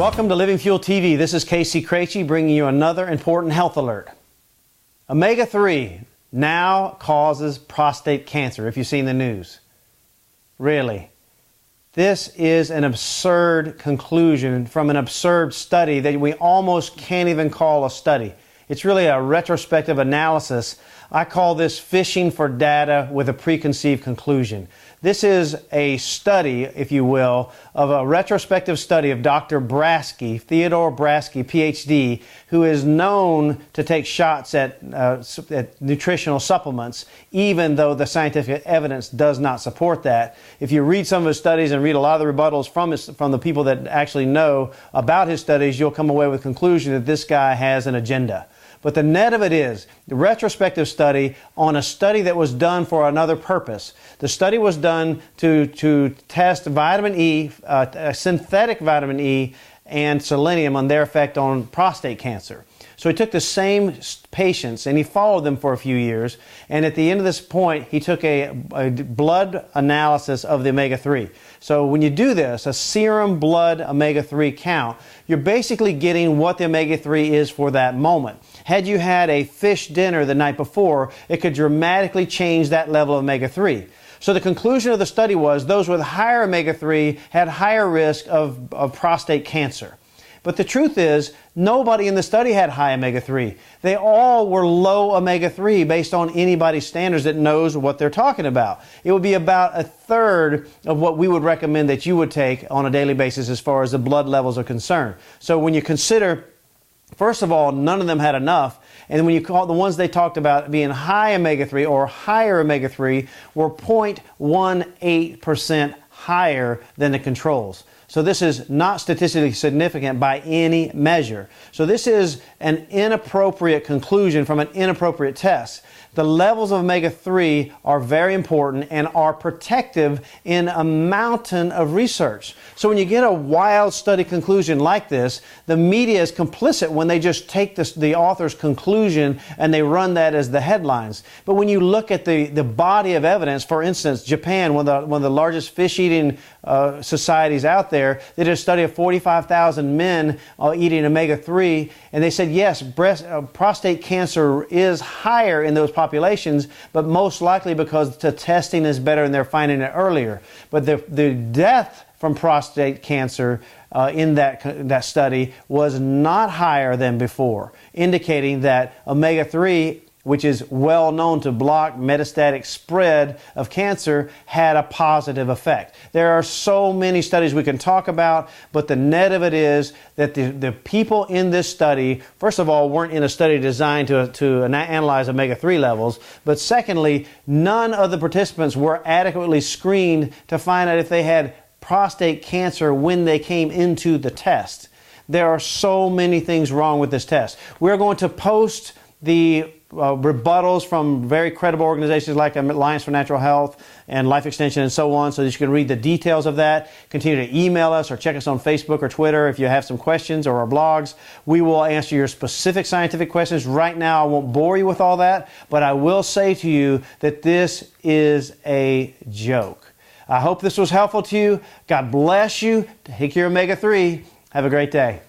Welcome to Living Fuel TV. This is Casey Krejci bringing you another important health alert. Omega-3 now causes prostate cancer, if you've seen the news. Really. This is an absurd conclusion from an absurd study that we almost can't even call a study. It's really a retrospective analysis. I call this fishing for data with a preconceived conclusion. This is a study, if you will, of a retrospective study of Dr. Brasky, Theodore Brasky, PhD, who is known to take shots at nutritional supplements, even though the scientific evidence does not support that. If you read some of his studies and read a lot of the rebuttals from the people that actually know about his studies, you'll come away with the conclusion that this guy has an agenda. But the net of it is, the retrospective study on a study that was done for another purpose. The study was done to test vitamin E, synthetic vitamin E, and selenium on their effect on prostate cancer. So he took the same patients and he followed them for a few years. And at the end of this point, he took a blood analysis of the omega-3. So when you do this, a serum blood omega-3 count, you're basically getting what the omega-3 is for that moment. Had you had a fish dinner the night before, it could dramatically change that level of omega-3. So the conclusion of the study was those with higher omega-3 had higher risk of prostate cancer. But the truth is, nobody in the study had high omega-3. They all were low omega-3 based on anybody's standards that knows what they're talking about. It would be about a third of what we would recommend that you would take on a daily basis as far as the blood levels are concerned. So when you consider, first of all, none of them had enough. And when you call the ones they talked about being high omega-3 or higher omega-3 were 0.18% higher than the controls. So this is not statistically significant by any measure. So this is an inappropriate conclusion from an inappropriate test. The levels of omega-3 are very important and are protective in a mountain of research. So when you get a wild study conclusion like this, the media is complicit when they just take the author's conclusion and they run that as the headlines. But when you look at the body of evidence, for instance, Japan, one of the largest fish-eating societies out there, they did a study of 45,000 men eating omega-3, and they said, yes, prostate cancer is higher in those populations, but most likely because the testing is better and they're finding it earlier. But the death from prostate cancer in that study was not higher than before, indicating that omega-3, which is well known to block metastatic spread of cancer, had a positive effect. There are so many studies we can talk about, but the net of it is that the people in this study, first of all, weren't in a study designed to analyze omega-3 levels, but secondly, none of the participants were adequately screened to find out if they had prostate cancer when they came into the test. There are so many things wrong with this test. We're going to post the rebuttals from very credible organizations like Alliance for Natural Health and Life Extension and so on, so that you can read the details of that. Continue to email us or check us on Facebook or Twitter if you have some questions, or our blogs. We will answer your specific scientific questions. Right now, I won't bore you with all that, but I will say to you that this is a joke. I hope this was helpful to you. God bless you. Take your omega-3. Have a great day.